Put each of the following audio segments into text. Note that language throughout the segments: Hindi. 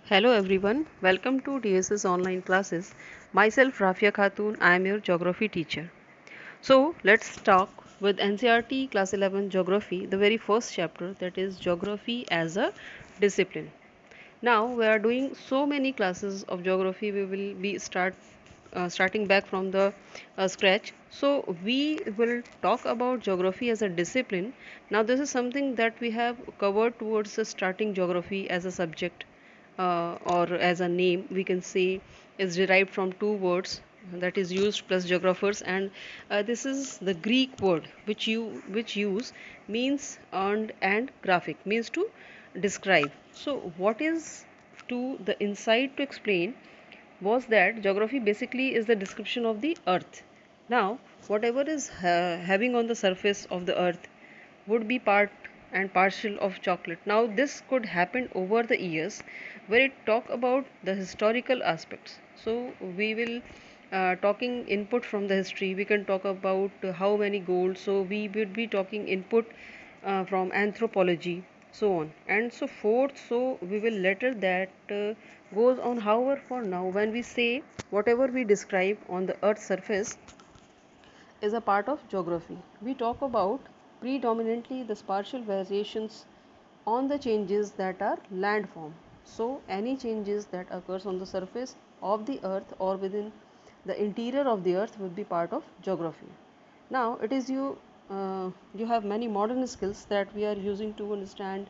Hello everyone, welcome to DSS online classes. Myself Rafia Khatun, I am your geography teacher. So let's talk with NCRT class 11 geography, the very first chapter, that is geography as a discipline. Now we are doing so many classes of geography. We will be starting back from the scratch. So we will talk about geography as a discipline. Now this is something that we have covered towards the starting geography as a subject, or as a name we can say, is derived from two words that is used plus geographers, and this is the Greek word which use means earned and graphic means to describe. So what is to the insight to explain was that geography basically is the description of the earth. Now whatever is having on the surface of the earth would be part and partial of chocolate. Now this could happen over the years where it talk about the historical aspects. So we will talking input from the history. We can talk about how many gold. So we would be talking input from anthropology, so on and so forth. So we will later that goes on. However, for now, when we say whatever we describe on the earth's surface is a part of geography. We talk about predominantly the spatial variations on the changes that are landform. So any changes that occurs on the surface of the earth or within the interior of the earth would be part of geography. Now it is you have many modern skills that we are using to understand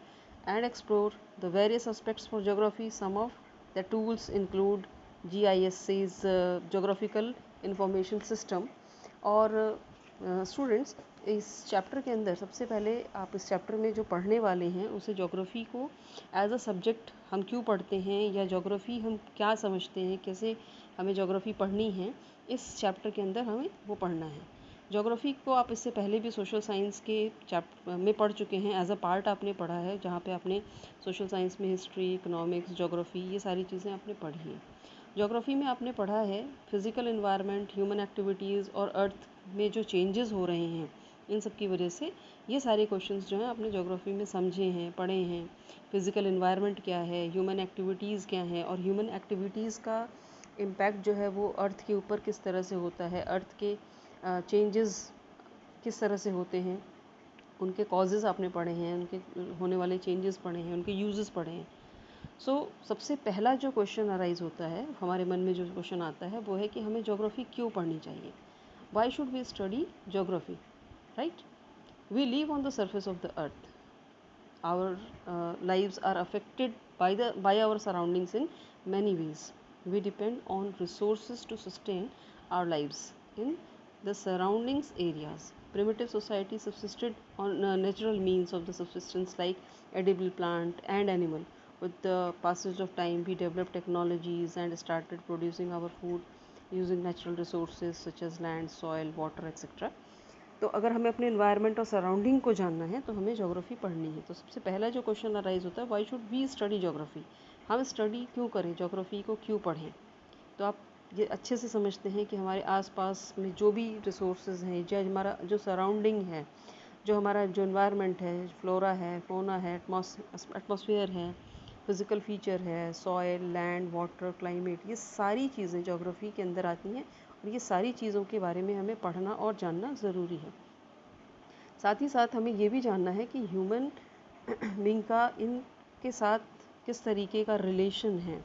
and explore the various aspects for geography. Some of the tools include GIS's geographical information system, और स्टूडेंट्स इस चैप्टर के अंदर सबसे पहले आप इस चैप्टर में जो पढ़ने वाले हैं उसे ज्योग्राफी को एज अ सब्जेक्ट हम क्यों पढ़ते हैं या ज्योग्राफी हम क्या समझते हैं, कैसे हमें ज्योग्राफी पढ़नी है, इस चैप्टर के अंदर हमें वो पढ़ना है। ज्योग्राफी को आप इससे पहले भी सोशल साइंस के चैप्टर में पढ़ चुके हैं, एज अ पार्ट आपने पढ़ा है, जहाँ पे आपने सोशल साइंस में हिस्ट्री, इकोनॉमिक्स, ज्योग्राफी ये सारी चीज़ें आपने पढ़ी हैं। ज्योग्राफी में आपने पढ़ा है फिज़िकल इन्वायरमेंट, ह्यूमन एक्टिविटीज़ और अर्थ में जो चेंजेस हो रहे हैं, इन सब की वजह से ये सारे क्वेश्चंस जो हैं आपने ज्योग्राफी में समझे हैं, पढ़े हैं। फिज़िकल इन्वायरमेंट क्या है, ह्यूमन एक्टिविटीज़ क्या हैं, और ह्यूमन एक्टिविटीज़ का इम्पैक्ट जो है वो अर्थ के ऊपर किस तरह से होता है, अर्थ के चेंजेस किस तरह से होते हैं, उनके कॉजेज़ आपने पढ़े हैं, उनके होने वाले चेंजेस पढ़े हैं, उनके यूजेस पढ़े हैं। सबसे पहला जो क्वेश्चन अराइज होता है हमारे मन में, जो क्वेश्चन आता है वो है कि हमें ज्योग्राफी क्यों पढ़नी चाहिए। Why should we study geography, right? We live on the surface of the earth, our lives are affected by our surroundings in many ways. We depend on resources to sustain our lives in the surroundings areas. Primitive society subsisted on natural means of the subsistence like edible plant and animal. With the passage of time, we developed technologies and started producing our food using natural resources such as land, soil, water, etc. तो अगर हमें अपने इन्वायरमेंट और सराउंडिंग को जानना है तो हमें ज्योग्राफी पढ़नी है। तो सबसे पहला जो क्वेश्चन अराइज होता है, why should we study geography, हम स्टडी क्यों करें, ज्योग्राफी को क्यों पढ़ें। तो आप ये अच्छे से समझते हैं कि हमारे आसपास में जो भी रिसोर्सेज हैं, जो हमारा जो सराउंडिंग है, जो हमारा जो इन्वायरमेंट है, फ्लोरा है, फोना है, एटमॉस्फेयर है, फिज़िकल फीचर है, सॉयल, लैंड, वाटर, क्लाइमेट, ये सारी चीज़ें ज्योग्राफी के अंदर आती हैं और ये सारी चीज़ों के बारे में हमें पढ़ना और जानना ज़रूरी है। साथ ही साथ हमें ये भी जानना है कि ह्यूमन बीइंग का इनके साथ किस तरीके का रिलेशन है,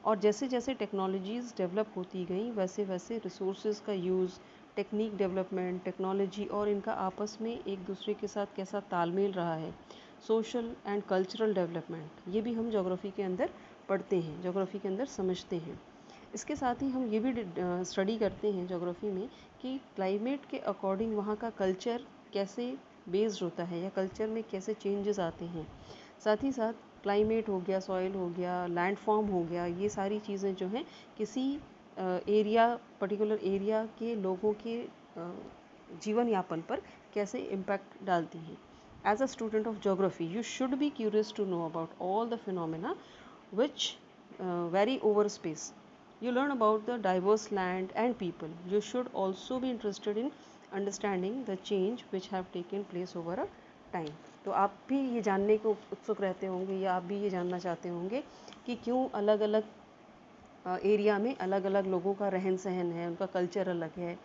और जैसे जैसे टेक्नोलॉजीज़ डेवलप होती गई वैसे वैसे रिसोर्सेज का यूज़, टेक्निक डेवलपमेंट, टेक्नोलॉजी और इनका आपस में एक दूसरे के साथ कैसा तालमेल रहा है, सोशल एंड कल्चरल डेवलपमेंट, ये भी हम ज्योग्राफी के अंदर पढ़ते हैं, ज्योग्राफी के अंदर समझते हैं। इसके साथ ही हम ये भी स्टडी करते हैं ज्योग्राफी में कि क्लाइमेट के अकॉर्डिंग वहाँ का कल्चर कैसे बेस्ड होता है या कल्चर में कैसे चेंजेस आते हैं। साथ ही साथ क्लाइमेट हो गया, सॉइल हो गया, लैंड फॉर्म हो गया, ये सारी चीज़ें जो हैं किसी एरिया, पर्टिकुलर एरिया के लोगों के जीवन यापन पर कैसे इम्पैक्ट डालती हैं। As a student of geography you should be curious to know about all the phenomena which vary over space. You learn about the diverse land and people. You should also be interested in understanding the change which have taken place over a time. तो आप भी ये जानने को उत्सुक रहते होंगे या आप भी ये जानना चाहते होंगे कि क्यों अलग अलग एरिया में अलग अलग लोगों का रहन सहन है, उनका कल्चर अलग है,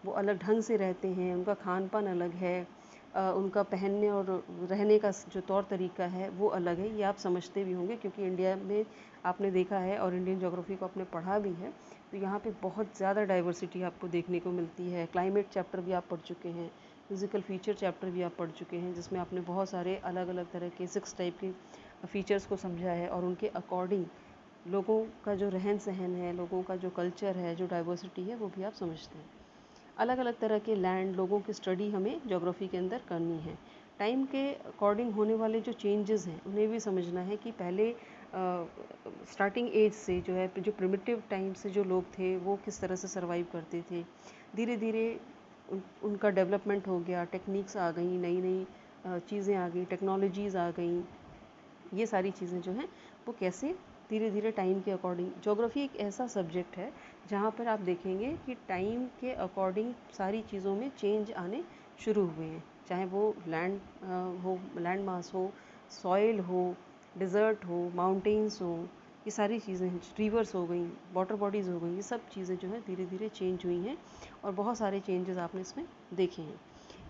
वो अलग ढंग से रहते हैं, उनका खान पान अलग है, उनका पहनने और रहने का जो तौर तरीका है वो अलग है। ये आप समझते भी होंगे क्योंकि इंडिया में आपने देखा है और इंडियन ज्योग्राफी को आपने पढ़ा भी है, तो यहाँ पे बहुत ज़्यादा डाइवर्सिटी आपको देखने को मिलती है। क्लाइमेट चैप्टर भी आप पढ़ चुके हैं, फिज़िकल फीचर चैप्टर भी आप पढ़ चुके हैं, जिसमें आपने बहुत सारे अलग अलग तरह के 6 टाइप के फीचर्स को समझा है और उनके अकॉर्डिंग लोगों का जो रहन सहन है, लोगों का जो कल्चर है, जो डाइवर्सिटी है, वो भी आप समझते हैं। अलग अलग तरह के लैंड लोगों की स्टडी हमें ज्योग्राफी के अंदर करनी है। टाइम के अकॉर्डिंग होने वाले जो चेंजेस हैं उन्हें भी समझना है कि पहले स्टार्टिंग एज से जो है, जो प्रिमिटिव टाइम से जो लोग थे वो किस तरह से सर्वाइव करते थे। धीरे धीरे उनका डेवलपमेंट हो गया, टेक्निक्स आ गई, नई नई चीज़ें आ गई, टेक्नोलॉजीज़ आ गई। ये सारी चीज़ें जो हैं वो कैसे धीरे धीरे टाइम के अकॉर्डिंग, ज्योग्राफी एक ऐसा सब्जेक्ट है जहाँ पर आप देखेंगे कि टाइम के अकॉर्डिंग सारी चीज़ों में चेंज आने शुरू हुए हैं, चाहे वो लैंड हो, लैंड मास हो, सॉइल हो, डिज़र्ट हो, माउंटेन्स हो, ये सारी चीज़ें हैं, रिवर्स हो गई, वाटर बॉडीज़ हो गई, ये सब चीज़ें जो हैं धीरे धीरे चेंज हुई हैं और बहुत सारे चेंजेस आपने इसमें देखे हैं।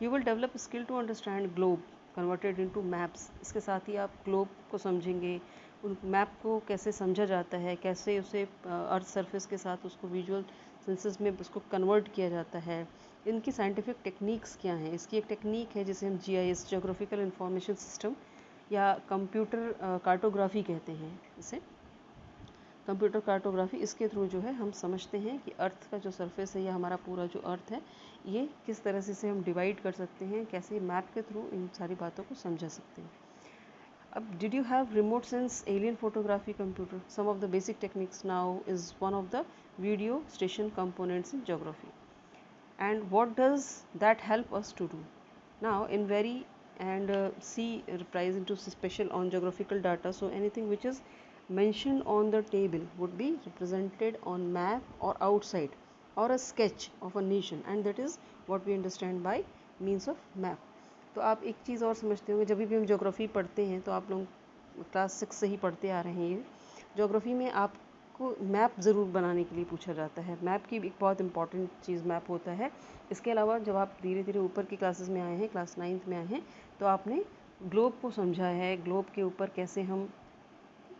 You will develop skill to understand globe converted into maps. इसके साथ ही आप ग्लोब को समझेंगे, उन मैप को कैसे समझा जाता है, कैसे उसे अर्थ सरफेस के साथ उसको विजुअल सेंसेस में उसको कन्वर्ट किया जाता है, इनकी साइंटिफिक टेक्निक्स क्या हैं। इसकी एक टेक्निक है जिसे हम जीआईएस, ज्योग्राफिकल इंफॉर्मेशन सिस्टम, या कंप्यूटर कार्टोग्राफी कहते हैं इसे, कंप्यूटर कार्टोग्राफी। इसके थ्रू जो है हम समझते हैं कि अर्थ का जो सरफेस है या हमारा पूरा जो अर्थ है, ये किस तरह से हम डिवाइड कर सकते हैं, कैसे मैप के थ्रू इन सारी बातों को समझा सकते हैं। अब did you have remote sense alien photography computer, some of the basic techniques now is one of the video station components in geography, and what does that help us to do now in very and see reprise into special on geographical data. So anything which is mentioned on the table would be represented on map or outside or a sketch of a nation, and that is what we understand by means of map. तो आप एक चीज़ और समझते होंगे, जब भी हम ज्योग्राफी पढ़ते हैं तो आप लोग क्लास 6 से ही पढ़ते आ रहे हैं, ज्योग्राफी में आपको मैप ज़रूर बनाने के लिए पूछा जाता है। मैप की एक बहुत इंपॉर्टेंट चीज़ मैप होता है। इसके अलावा जब आप धीरे धीरे ऊपर की क्लासेस में आए हैं, क्लास 9th में आए हैं, तो आपने ग्लोब को समझा है, ग्लोब के ऊपर कैसे हम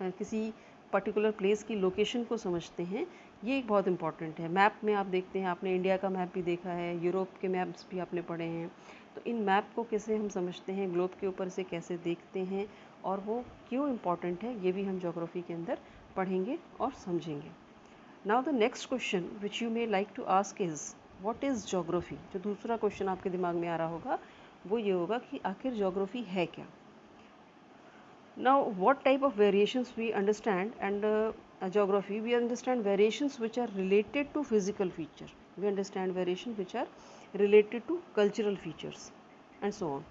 किसी पर्टिकुलर प्लेस की लोकेशन को समझते हैं, ये एक बहुत इंपॉर्टेंट है। मैप में आप देखते हैं, आपने इंडिया का मैप भी देखा है, यूरोप के मैप्स भी आपने पढ़े हैं, तो इन मैप को कैसे हम समझते हैं, ग्लोब के ऊपर से कैसे देखते हैं और वो क्यों इम्पॉर्टेंट है, ये भी हम ज्योग्राफी के अंदर पढ़ेंगे और समझेंगे। Now the next question which you may like to ask is what is geography. जो दूसरा क्वेश्चन आपके दिमाग में आ रहा होगा वो ये होगा कि आखिर ज्योग्राफी है क्या। Now, what type of variations we understand and geography? We understand variations which are related to physical feature. We understand variations which are related to cultural features and so on.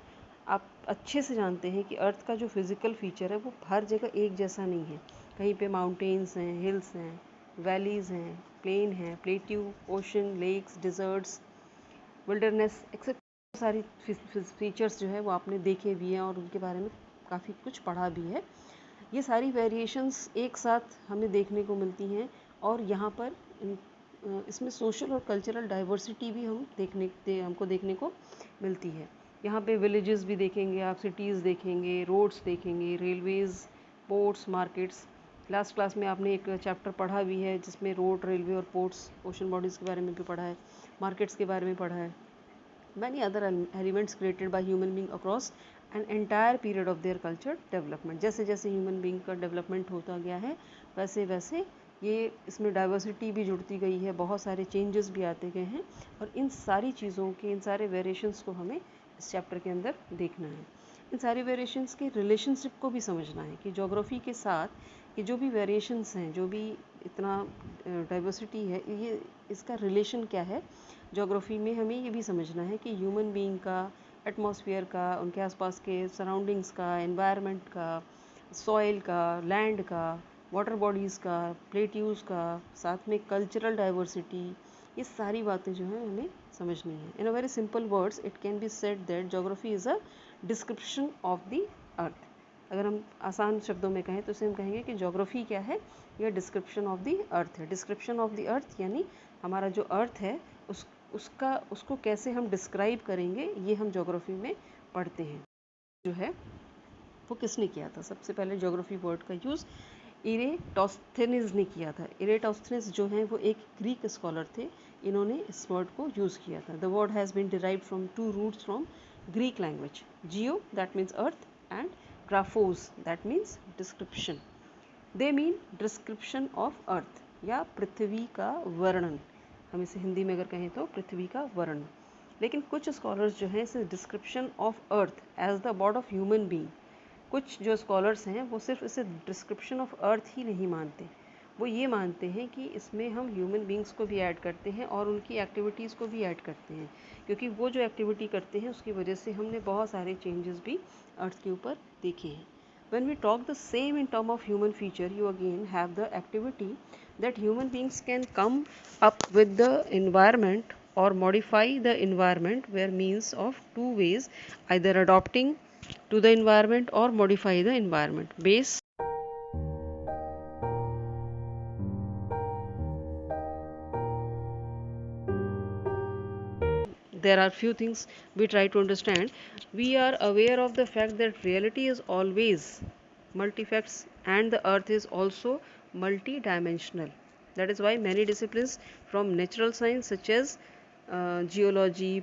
आप अच्छे से जानते हैं कि अर्थ का जो फिज़िकल फीचर है वो हर जगह एक जैसा नहीं है। कहीं पे माउंटेन्स हैं, हिल्स हैं, वैलीज़ हैं, प्लेन हैं, plateau, ocean, lakes, deserts, wilderness except सारी फीचर्स जो है वो आपने देखे भी हैं और उनके बारे में काफ़ी कुछ पढ़ा भी है। ये सारी वेरिएशंस एक साथ हमें देखने को मिलती हैं और यहाँ पर इसमें सोशल और कल्चरल डाइवर्सिटी भी हमको देखने को मिलती है। यहाँ पे विलेजेस भी देखेंगे आप, सिटीज़ देखेंगे, रोड्स देखेंगे, Railways, ports, markets. Last class में आपने एक चैप्टर पढ़ा भी है जिसमें रोड, रेलवे और पोर्ट्स, ओशन बॉडीज़ के बारे में भी पढ़ा है, मार्केट्स के बारे में पढ़ा है। Many other elements created by human being across an entire period of their culture development. जैसे जैसे ह्यूमन बींग का डेवलपमेंट होता गया है वैसे वैसे ये इसमें डाइवर्सिटी भी जुड़ती गई है, बहुत सारे चेंजेस भी आते गए हैं और इन सारी चीज़ों के, इन सारे वेरिएशंस को हमें इस चैप्टर के अंदर देखना है। इन सारी वेरिएशंस के रिलेशनशिप को भी समझना है कि ज्योग्राफी के साथ ये जो भी वेरिएशंस हैं, जो भी इतना डाइवर्सिटी है, ये इसका रिलेशन क्या है। ज्योग्राफी में हमें ये भी समझना है कि ह्यूमन बीइंग का, एटमॉस्फेयर का, उनके आसपास के सराउंडिंग्स का, एनवायरनमेंट का, सॉइल का, लैंड का, वाटर बॉडीज़ का, प्लेट्यूज़ का, साथ में कल्चरल डाइवर्सिटी, ये सारी बातें जो हैं हमें समझनी है। In a very simple words it can be said that geography is a description of the earth. अगर हम आसान शब्दों में कहें तो इसे हम कहेंगे कि ज्योग्राफी क्या है, यह डिस्क्रिप्शन ऑफ द अर्थ है। डिस्क्रिप्शन ऑफ द अर्थ यानी हमारा जो अर्थ है उसको कैसे हम डिस्क्राइब करेंगे, ये हम ज्योग्राफी में पढ़ते हैं। जो है वो किसने किया था? सबसे पहले ज्योग्राफी वर्ड का यूज़ इरेटोस्थेनिस ने किया था। इरेटोस्थेनिस जो हैं वो एक ग्रीक स्कॉलर थे, इन्होंने इस वर्ड को यूज़ किया था। The word has been derived from 2 roots from Greek language, geo that means earth and graphos that means description. They mean description of earth या पृथ्वी का वर्णन। हम इसे हिंदी में अगर कहें तो पृथ्वी का वर्णन। लेकिन कुछ स्कॉलर्स जो हैं इसे description of earth as the abode of human being, कुछ जो स्कॉलर्स हैं वो सिर्फ इसे डिस्क्रिप्शन ऑफ अर्थ ही नहीं मानते, वो ये मानते हैं कि इसमें हम ह्यूमन बींग्स को भी ऐड करते हैं और उनकी एक्टिविटीज़ को भी ऐड करते हैं, क्योंकि वो जो एक्टिविटी करते हैं उसकी वजह से हमने बहुत सारे चेंजेस भी अर्थ के ऊपर देखे हैं। When we talk the same in term of human feature, you again have the activity that human beings can come up with the environment or modify the environment where means of two ways, either adopting to the environment or modify the environment base. There are few things we try to understand. We are aware of the fact that reality is always multifacts and the earth is also multidimensional. That is why many disciplines from natural science such as geology,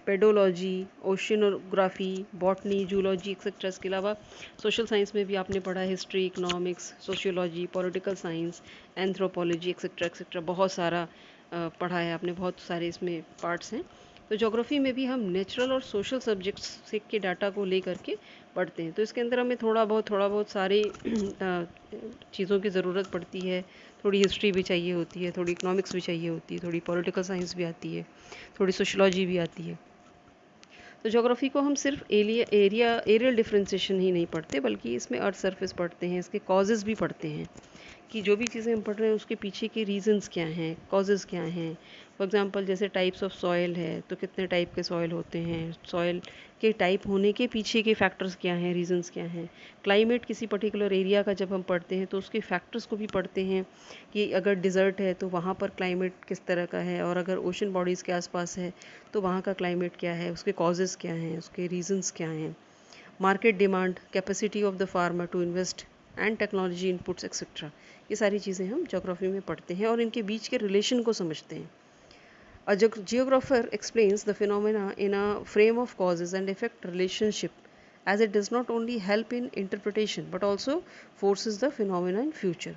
pedology, oceanography, botany, zoology etcetera, इसके अलावा सोशल साइंस में भी आपने पढ़ा history, economics, sociology, political science, anthropology etcetera etcetera, बहुत सारा पढ़ा है आपने, बहुत सारे इसमें पार्ट्स हैं। तो ज्योग्राफी में भी हम नेचुरल और सोशल सब्जेक्ट्स से के डाटा को ले करके पढ़ते हैं। तो इसके अंदर हमें थोड़ा बहुत सारी चीज़ों की ज़रूरत पड़ती है। थोड़ी हिस्ट्री भी चाहिए होती है, थोड़ी इकोनॉमिक्स भी चाहिए होती है, थोड़ी पॉलिटिकल साइंस भी आती है, थोड़ी सोशोलॉजी भी आती है। तो ज्योग्राफी को हम सिर्फ एरियल डिफ्रेंसिएशन ही नहीं पढ़ते, बल्कि इसमें अर्थ सरफेस पढ़ते हैं, इसके कॉजेज़ भी पढ़ते हैं कि जो भी चीज़ें हम पढ़ रहे हैं उसके पीछे के रीजंस क्या हैं, कॉजेज़ क्या हैं। फॉर एग्जांपल जैसे टाइप्स ऑफ सॉइल है, तो कितने टाइप के सॉइल होते हैं, सॉइल के टाइप होने के पीछे के फैक्टर्स क्या हैं, रीजंस क्या हैं। क्लाइमेट किसी पर्टिकुलर एरिया का जब हम पढ़ते हैं तो उसके फैक्टर्स को भी पढ़ते हैं कि अगर डिज़र्ट है तो वहाँ पर क्लाइमेट किस तरह का है, और अगर ओशन बॉडीज़ के आसपास है तो वहाँ का क्लाइमेट क्या है, उसके कॉजेज़ क्या हैं, उसके रीजंस क्या हैं। Market demand, capacity of the farmer to invest and technology inputs etcetera, ये सारी चीज़ें हम ज्योग्राफी में पढ़ते हैं और इनके बीच के रिलेशन को समझते हैं। A geographer explains the phenomena in a frame of causes and effect relationship, as it does not only help in interpretation but also forces the phenomena in future.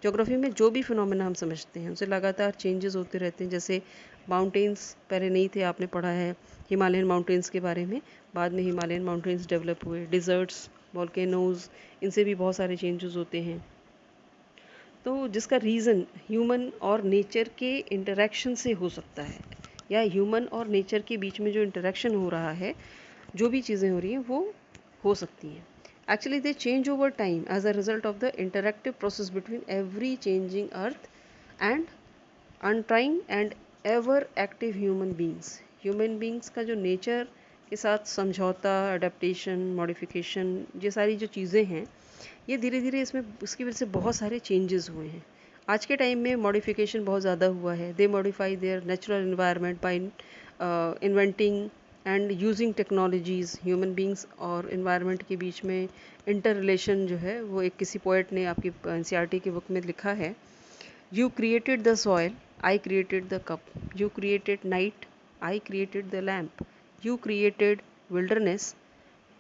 Geography में जो भी फिनोमेना हम समझते हैं उनसे लगातार चेंजेस होते रहते हैं। जैसे माउंटेन्स पहले नहीं थे, आपने पढ़ा है हिमालयन माउंटेन्स के बारे में, बाद में हिमालयन माउंटेन्स डेवलप हुए, डिज़र्ट्स, वॉल्केनोज़, इनसे भी बहुत सारे चेंजेस होते हैं। तो जिसका रीज़न ह्यूमन और नेचर के इंटरेक्शन से हो सकता है, या ह्यूमन और नेचर के बीच में जो इंटरेक्शन हो रहा है, जो भी चीज़ें हो रही हैं वो हो सकती हैं। Actually they change over time as a result of the interactive process between ever changing earth and untiring and ever active human beings. Human beings का जो नेचर के साथ समझौता, अडेप्टेशन, मॉडिफिकेशन, ये सारी जो चीज़ें हैं, ये धीरे धीरे इसमें इसकी वजह से बहुत सारे चेंजेस हुए हैं। आज के टाइम में मॉडिफिकेशन बहुत ज़्यादा हुआ है। They modify their natural environment by inventing and using technologies. Human beings और इन्वायरमेंट के बीच में इंटर रिलेशन जो है वो एक किसी पोएट ने आपकी NCERT की बुक में लिखा है, you created the soil, I created the cup, you created night, I created the lamp, you created wilderness,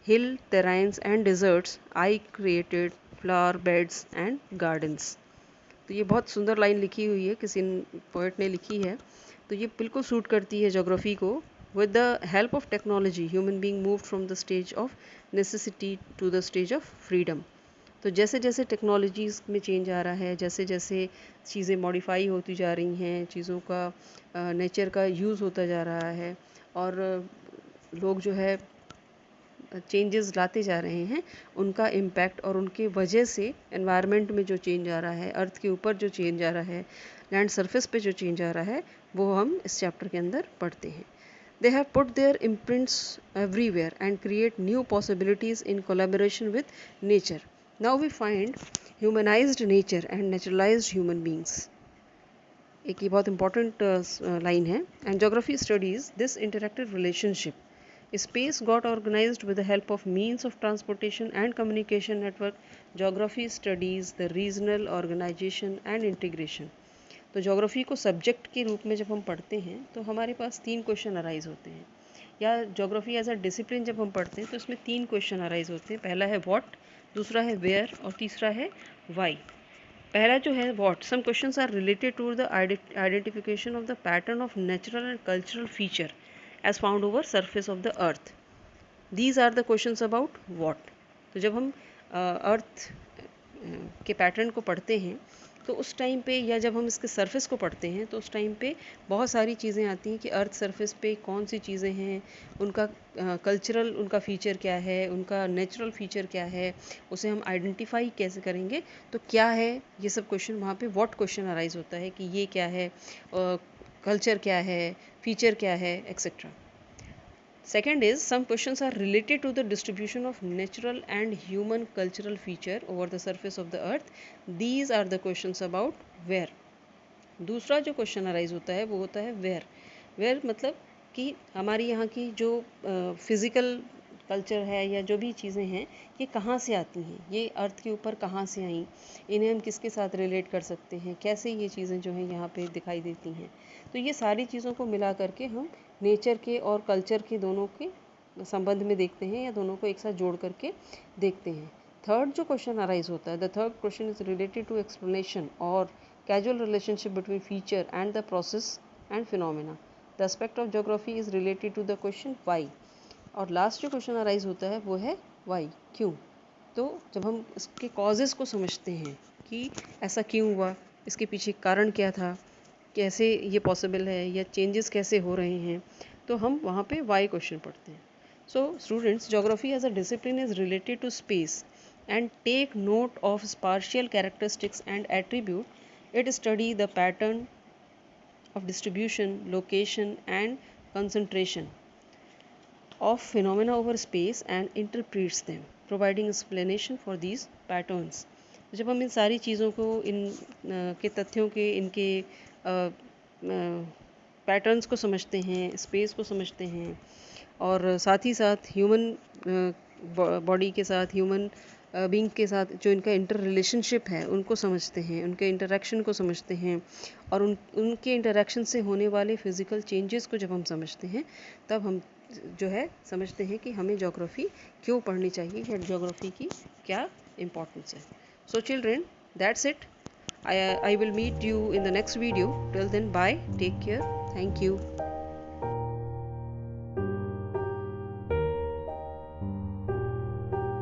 hill, terrains and deserts, I created flower beds and gardens. तो ये बहुत सुंदर लाइन लिखी हुई है, किसी पोएट ने लिखी है। तो ये बिल्कुल सूट करती है ज्योग्राफी को। With the help of technology human being move from the stage of necessity to the stage of freedom. तो जैसे जैसे टेक्नोलॉजीज़ में चेंज आ रहा है, जैसे जैसे चीज़ें मॉडिफाई होती जा रही हैं, चीज़ों का नेचर का यूज़ होता जा रहा है, और लोग जो है चेंजेस लाते जा रहे हैं, उनका इम्पैक्ट और उनके वजह से एनवायरनमेंट में जो चेंज आ रहा है, अर्थ के ऊपर जो चेंज आ रहा है, लैंड सरफेस पे जो चेंज आ रहा है, वो हम इस चैप्टर के अंदर पढ़ते हैं। They have put their imprints everywhere and create new possibilities in collaboration with nature. Now we find humanized nature and naturalized human beings. एक ये बहुत इंपॉर्टेंट लाइन है. And geography studies this interactive relationship. Space got organized with the help of means of transportation and communication network. Geography studies the regional organization and integration. तो जोग्राफी को सब्जेक्ट के रूप में जब हम पढ़ते हैं तो हमारे पास 3 क्वेश्चन अराइज होते हैं. या जोग्राफी एज अ डिसिप्लिन जब हम पढ़ते हैं तो इसमें 3 क्वेश्चन अराइज होते हैं. पहला है व्हाट, दूसरा है वेयर और तीसरा है व्हाई. पहला जो है what, some questions are related to the identification of the pattern of natural and cultural feature as found over surface of the earth. These are the questions about what. तो जब हम अर्थ के पैटर्न को पढ़ते हैं तो उस टाइम पे, या जब हम इसके सरफेस को पढ़ते हैं तो उस टाइम पे बहुत सारी चीज़ें आती हैं कि अर्थ सरफेस पे कौन सी चीज़ें हैं, उनका कल्चरल उनका फ़ीचर क्या है, उनका नेचुरल फ़ीचर क्या है, उसे हम आइडेंटिफाई कैसे करेंगे, तो क्या है ये सब क्वेश्चन वहाँ पे व्हाट क्वेश्चन अराइज होता है कि ये क्या है, कल्चर क्या है, फीचर क्या है, etcetera. Second is some questions are related to the distribution of natural and human cultural feature over the surface of the earth. These are the questions about where. दूसरा जो क्वेश्चन अराइज होता है वो होता है वेयर. वेयर मतलब कि हमारी यहाँ की जो फिज़िकल कल्चर है या जो भी चीज़ें हैं ये कहाँ से आती हैं, ये अर्थ के ऊपर कहाँ से आई, इन्हें हम किसके साथ रिलेट कर सकते हैं, कैसे ये चीज़ें जो हैं यहाँ पे दिखाई देती हैं. तो ये सारी चीज़ों को मिला करके हम नेचर के और कल्चर के दोनों के संबंध में देखते हैं या दोनों को एक साथ जोड़ करके देखते हैं. थर्ड जो क्वेश्चन अराइज होता है, the third question is related to explanation और casual relationship between feature and the process and phenomena. The aspect of geography is related to the question why. और लास्ट जो क्वेश्चन अराइज होता है वो है वाई, क्यों. तो जब हम इसके कॉजेज़ को समझते हैं कि ऐसा क्यों हुआ, इसके पीछे कारण क्या था, कैसे ये पॉसिबल है, या चेंजेस कैसे हो रहे हैं, तो हम वहाँ पे वाई क्वेश्चन पढ़ते हैं. So students, geography as a discipline is related to space and take note of spatial characteristics and attribute. It study the pattern of distribution, location and concentration of phenomena over space and interprets them, providing explanation for these patterns. जब हम इन सारी चीज़ों को, इन के तथ्यों के, इनके पैटर्न्स को समझते हैं, स्पेस को समझते हैं, और साथ ही साथ ह्यूमन बॉडी के साथ, ह्यूमन बीइंग के साथ जो इनका इंटर रिलेशनशिप है उनको समझते हैं, उनके इंटरेक्शन को समझते हैं, और उनके इंटरेक्शन से होने वाले फिज़िकल चेंजेस को जब हम समझते हैं तब हम जो है समझते हैं कि हमें ज्योग्राफी क्यों पढ़नी चाहिए या ज्योग्राफी की क्या इम्पोर्टेंस है. सो children, that's it. I will meet you in the next video. Till then, bye. Take care. Thank you.